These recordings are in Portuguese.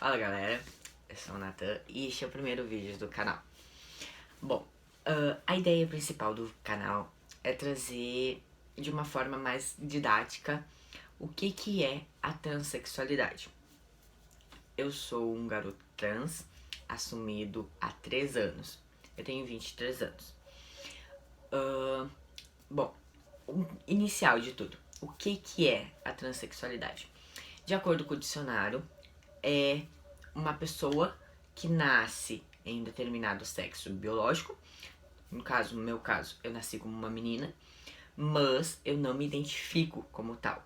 Fala galera, eu sou o Nathan e este é o primeiro vídeo do canal. Bom, a ideia principal do canal é trazer de uma forma mais didática o que é a transexualidade. Eu sou um garoto trans assumido há 3 anos, eu tenho 23 anos. Bom, o inicial de tudo, o que é a transexualidade? De acordo com o dicionário, é uma pessoa que nasce em um determinado sexo biológico. No meu caso, eu nasci como uma menina, mas eu não me identifico como tal.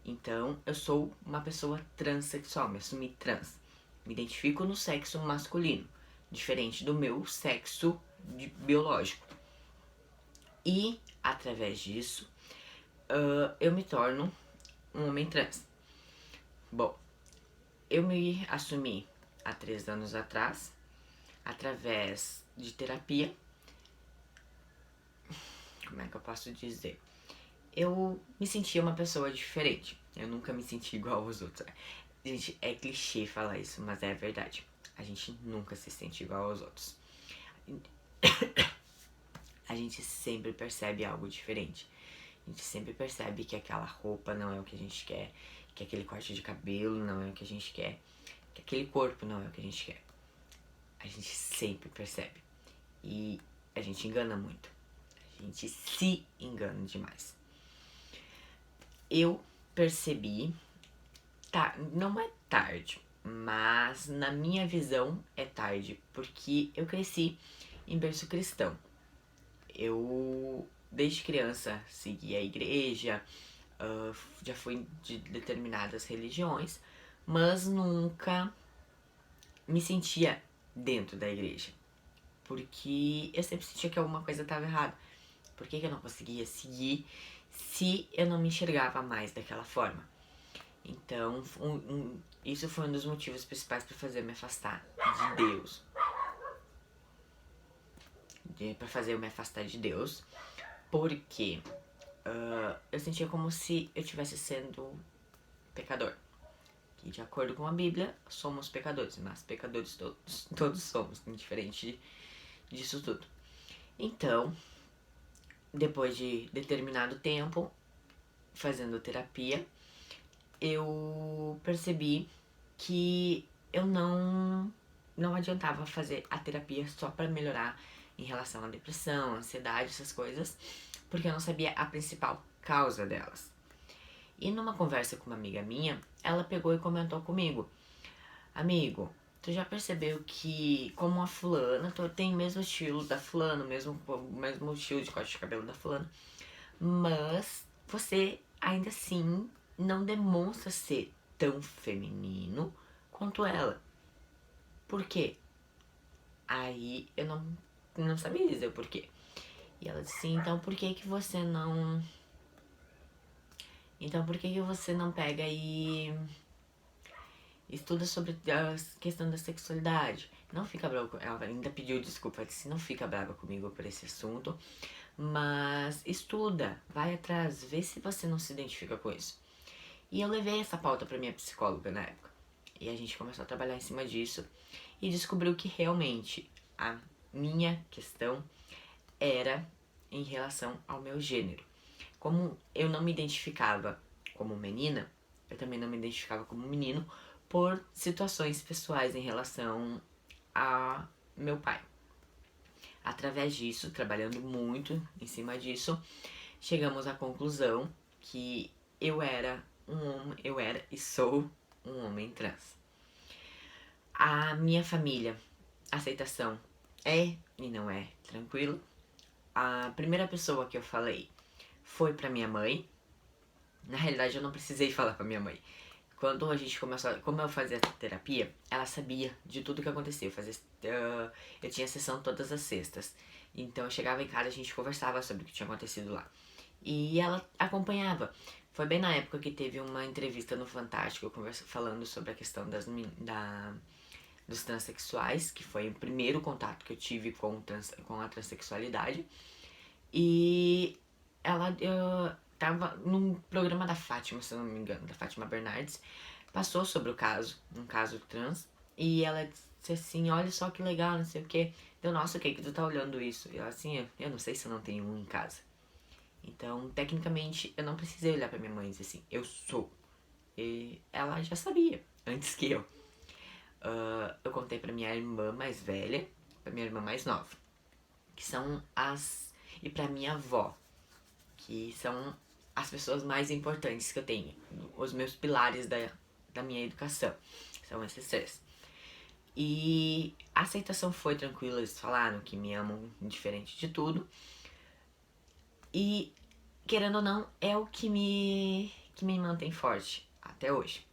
Então, eu sou uma pessoa transexual, me assumi trans. Me identifico no sexo masculino, diferente do meu sexo biológico. E, através disso, eu me torno um homem trans. Bom, eu me assumi há 3 anos atrás, através de terapia. Como é que eu posso dizer? Eu me sentia uma pessoa diferente. Eu nunca me senti igual aos outros. Gente, é clichê falar isso, mas é verdade. A gente nunca se sente igual aos outros. A gente sempre percebe algo diferente. A gente sempre percebe que aquela roupa não é o que a gente quer, que aquele corte de cabelo não é o que a gente quer, que aquele corpo não é o que a gente quer. A gente sempre percebe. E a gente engana muito. A gente se engana demais. Eu percebi, não é tarde, mas na minha visão é tarde, porque eu cresci em berço cristão. Eu, desde criança, segui a igreja, já fui de determinadas religiões, mas nunca me sentia dentro da igreja, porque eu sempre sentia que alguma coisa estava errada. Por que eu não conseguia seguir se eu não me enxergava mais daquela forma? Então, isso foi um dos motivos principais para fazer eu me afastar de Deus. Para fazer eu me afastar de Deus, porque eu sentia como se eu estivesse sendo pecador. Que, de acordo com a Bíblia, somos pecadores, mas pecadores todos somos, indiferente disso tudo. Então, depois de determinado tempo fazendo terapia, eu percebi que eu não adiantava fazer a terapia só para melhorar em relação à depressão, ansiedade, essas coisas, porque eu não sabia a principal causa delas. E numa conversa com uma amiga minha, ela pegou e comentou comigo: amigo, tu já percebeu que, como a fulana, tu tem o mesmo estilo da fulana, o mesmo estilo de corte de cabelo da fulana, mas você ainda assim não demonstra ser tão feminino quanto ela. Por quê? Aí eu não sabia dizer o porquê. E ela disse: então por que que você não. Então por que que você não pega e estuda sobre a questão da sexualidade? Não fica brava. Ela ainda pediu desculpa, disse: não fica brava comigo por esse assunto, mas estuda, vai atrás, vê se você não se identifica com isso. E eu levei essa pauta pra minha psicóloga na época. E a gente começou a trabalhar em cima disso e descobriu que realmente a minha questão era em relação ao meu gênero. Como eu não me identificava como menina, eu também não me identificava como menino por situações pessoais em relação a meu pai. Através disso, trabalhando muito em cima disso, chegamos à conclusão que eu era e sou um homem trans. A minha família, a aceitação é e não é tranquilo. A primeira pessoa que eu falei foi pra minha mãe. Na realidade, eu não precisei falar pra minha mãe. Quando a gente começou, como eu fazia terapia, ela sabia de tudo que acontecia. Eu tinha sessão todas as sextas. Então eu chegava em casa, a gente conversava sobre o que tinha acontecido lá. E ela acompanhava. Foi bem na época que teve uma entrevista no Fantástico falando sobre a questão dos transexuais, que foi o primeiro contato que eu tive com a transexualidade. E ela tava num programa da Fátima, se eu não me engano, da Fátima Bernardes, passou sobre o caso, um caso trans, e ela disse assim, olha só que legal, não sei o que. Deu, nossa, o que que tu tá olhando isso? E ela assim, eu não sei se eu não tenho um em casa. Então, tecnicamente, eu não precisei olhar pra minha mãe e dizer assim, eu sou. E ela já sabia, antes que eu. Eu contei pra minha irmã mais velha, pra minha irmã mais nova, que são as... E pra minha avó, que são as pessoas mais importantes que eu tenho, os meus pilares da minha educação. São esses três. E a aceitação foi tranquila, eles falaram que me amam diferente de tudo. E, querendo ou não, é o que me mantém forte até hoje.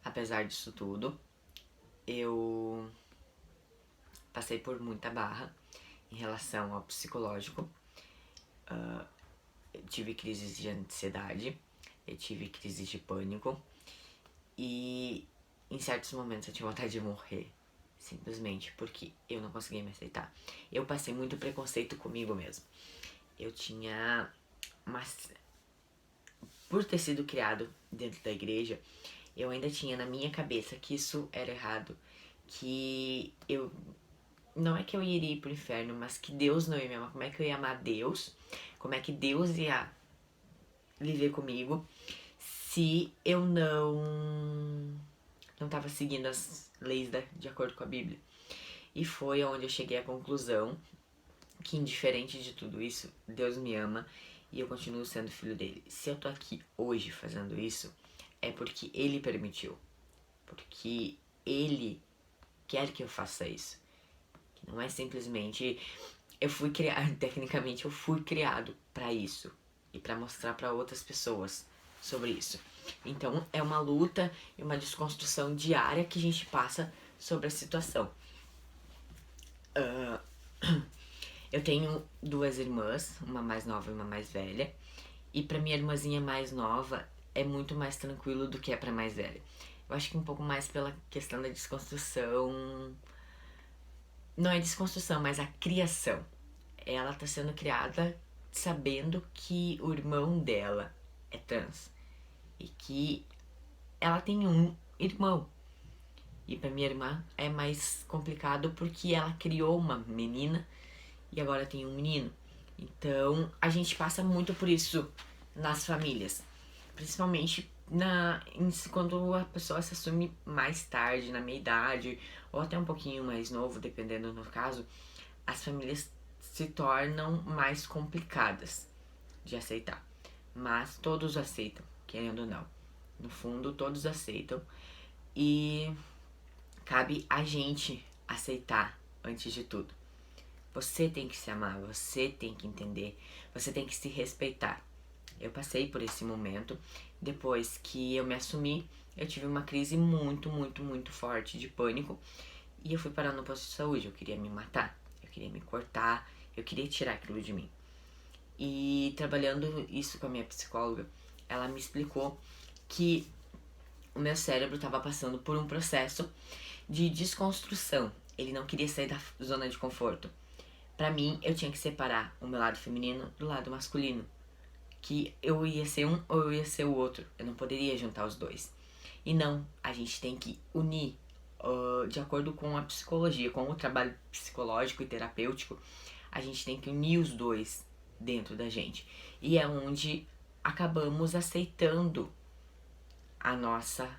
Apesar disso tudo, eu passei por muita barra em relação ao psicológico. Eu tive crises de ansiedade, eu tive crises de pânico e em certos momentos eu tinha vontade de morrer, simplesmente porque eu não conseguia me aceitar. Eu passei muito preconceito comigo mesmo. Eu tinha mas por ter sido criado dentro da igreja, eu ainda tinha na minha cabeça que isso era errado, que eu não é que eu iria ir pro inferno, mas que Deus não ia me amar. Como é que eu ia amar Deus? Como é que Deus ia viver comigo se eu não tava seguindo as leis de acordo com a Bíblia? E foi onde eu cheguei à conclusão que, indiferente de tudo isso, Deus me ama e eu continuo sendo filho dele. Se eu tô aqui hoje fazendo isso, é porque ele permitiu. Porque ele quer que eu faça isso. Que não é simplesmente eu fui criado, tecnicamente eu fui criado para isso e para mostrar para outras pessoas sobre isso. Então é uma luta e uma desconstrução diária que a gente passa sobre a situação. Eu tenho duas irmãs, uma mais nova e uma mais velha, e para minha irmãzinha mais nova é muito mais tranquilo do que é para mais velha. Eu acho que um pouco mais pela questão da desconstrução. Não é desconstrução, mas a criação. Ela tá sendo criada sabendo que o irmão dela é trans e que ela tem um irmão. E pra minha irmã é mais complicado porque ela criou uma menina e agora tem um menino. Então a gente passa muito por isso nas famílias, principalmente quando a pessoa se assume mais tarde, na minha idade, ou até um pouquinho mais novo, dependendo do caso, as famílias se tornam mais complicadas de aceitar. Mas todos aceitam, querendo ou não. No fundo, todos aceitam e cabe a gente aceitar antes de tudo. Você tem que se amar, você tem que entender, você tem que se respeitar. Eu passei por esse momento. Depois que eu me assumi, eu tive uma crise muito, muito, muito forte de pânico. E eu fui parar no posto de saúde. Eu queria me matar, eu queria me cortar, eu queria tirar aquilo de mim. E trabalhando isso com a minha psicóloga, ela me explicou que o meu cérebro estava passando por um processo de desconstrução. Ele não queria sair da zona de conforto. Pra mim, eu tinha que separar o meu lado feminino do lado masculino. Que eu ia ser um ou eu ia ser o outro. Eu não poderia juntar os dois. E não, a gente tem que unir de acordo com a psicologia, com o trabalho psicológico e terapêutico. A gente tem que unir os dois dentro da gente. E é onde acabamos aceitando a nossa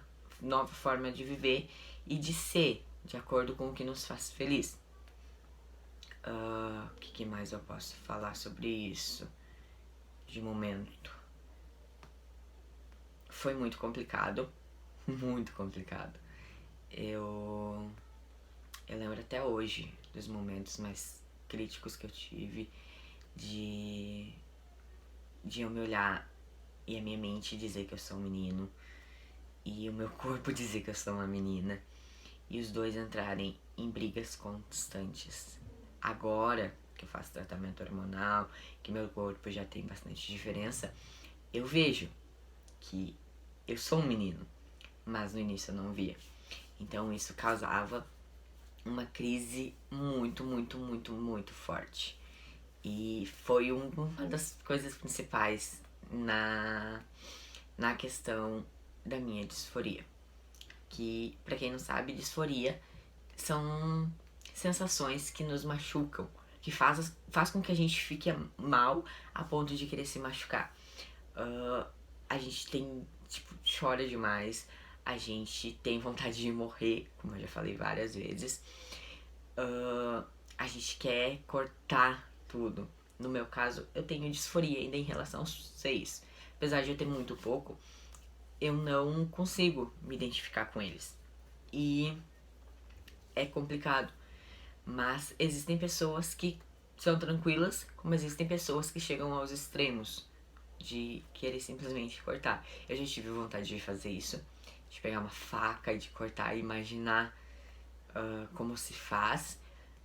nova forma de viver e de ser, de acordo com o que nos faz feliz. O que mais eu posso falar sobre isso de momento? Foi muito complicado, muito complicado. Eu lembro até hoje dos momentos mais críticos que eu tive de, de eu me olhar e a minha mente dizer que eu sou um menino e o meu corpo dizer que eu sou uma menina e os dois entrarem em brigas constantes. Agora que eu faço tratamento hormonal, que meu corpo já tem bastante diferença, eu vejo que eu sou um menino, mas no início eu não via. Então isso causava uma crise muito, muito, muito, muito forte. E foi uma das coisas principais na questão da minha disforia. Que, pra quem não sabe, disforia são sensações que nos machucam, que faz com que a gente fique mal a ponto de querer se machucar. A gente tem, tipo, chora demais, a gente tem vontade de morrer, como eu já falei várias vezes. A gente quer cortar tudo. No meu caso, eu tenho disforia ainda em relação aos seios. Apesar de eu ter muito pouco, eu não consigo me identificar com eles. E é complicado. Mas existem pessoas que são tranquilas, como existem pessoas que chegam aos extremos de querer simplesmente cortar. Eu já tive vontade de fazer isso, de pegar uma faca e de cortar e imaginar como se faz,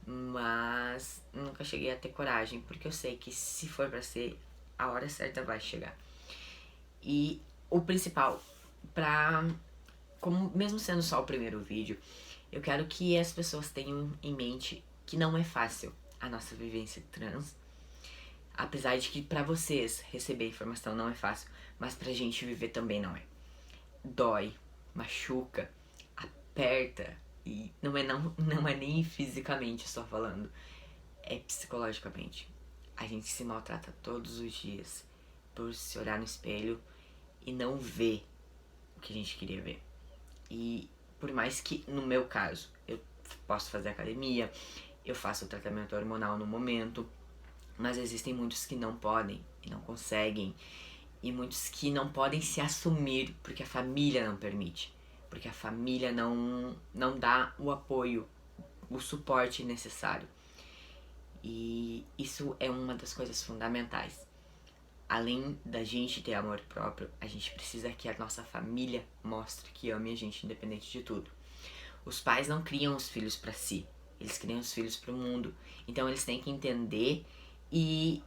mas nunca cheguei a ter coragem, porque eu sei que se for pra ser, a hora certa vai chegar. E o principal, como mesmo sendo só o primeiro vídeo, eu quero que as pessoas tenham em mente que não é fácil a nossa vivência trans. Apesar de que pra vocês receber informação não é fácil, mas pra gente viver também não é. Dói, machuca, aperta, e não é nem fisicamente só falando, é psicologicamente. A gente se maltrata todos os dias por se olhar no espelho e não ver o que a gente queria ver. E por mais que, no meu caso, eu posso fazer academia, eu faço o tratamento hormonal no momento, mas existem muitos que não podem e não conseguem, e muitos que não podem se assumir porque a família não permite, porque a família não dá o apoio, o suporte necessário. E isso é uma das coisas fundamentais. Além da gente ter amor próprio, a gente precisa que a nossa família mostre que ame a gente independente de tudo. Os pais não criam os filhos pra si, eles criam os filhos pro mundo. Então eles têm que entender e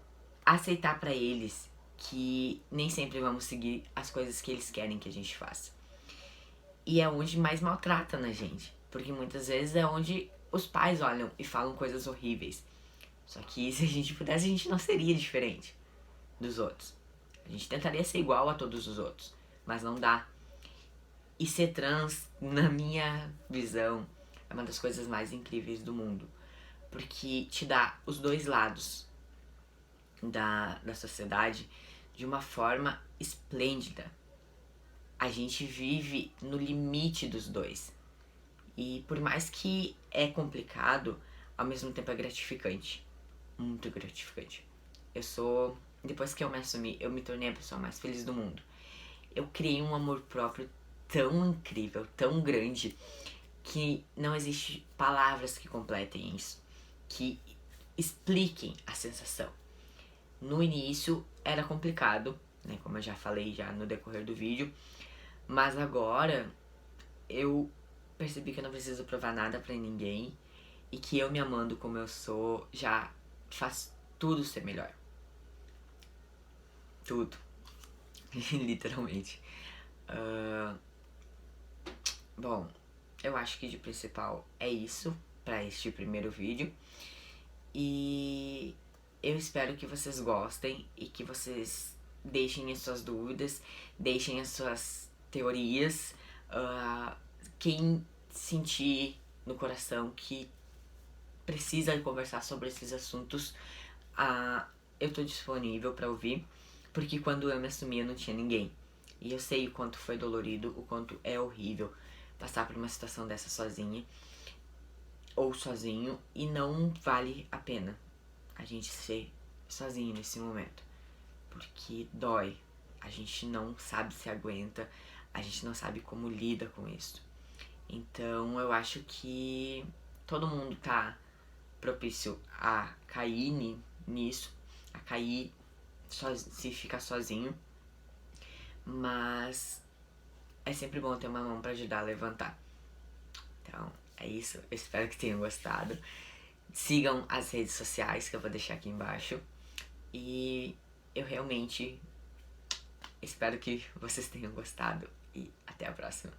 aceitar pra eles que nem sempre vamos seguir as coisas que eles querem que a gente faça. E é onde mais maltrata na gente, porque muitas vezes é onde os pais olham e falam coisas horríveis. Só que se a gente pudesse, a gente não seria diferente dos outros. A gente tentaria ser igual a todos os outros, mas não dá. E ser trans, na minha visão, é uma das coisas mais incríveis do mundo, porque te dá os dois lados da sociedade de uma forma esplêndida. A gente vive no limite dos dois. E por mais que é complicado, ao mesmo tempo é gratificante. Muito gratificante. Depois que eu me assumi, eu me tornei a pessoa mais feliz do mundo. Eu criei um amor próprio tão incrível, tão grande, que não existe palavras que completem isso, que expliquem a sensação. No início era complicado, né, como eu já falei já no decorrer do vídeo, mas agora eu percebi que eu não preciso provar nada pra ninguém e que eu me amando como eu sou já faz tudo ser melhor. Tudo. Literalmente. Bom, eu acho que de principal é isso pra este primeiro vídeo. E eu espero que vocês gostem e que vocês deixem as suas dúvidas, deixem as suas teorias. Quem sentir no coração que precisa conversar sobre esses assuntos, eu tô disponível pra ouvir, porque quando eu me assumi eu não tinha ninguém. E eu sei o quanto foi dolorido, o quanto é horrível passar por uma situação dessa sozinha ou sozinho, e não vale a pena a gente ser sozinho nesse momento, porque dói, a gente não sabe se aguenta, a gente não sabe como lida com isso. Então eu acho que todo mundo tá propício a cair nisso, a cair se ficar sozinho, mas é sempre bom ter uma mão pra ajudar a levantar. Então é isso, eu espero que tenham gostado. Sigam as redes sociais que eu vou deixar aqui embaixo. E eu realmente espero que vocês tenham gostado. e até a próxima.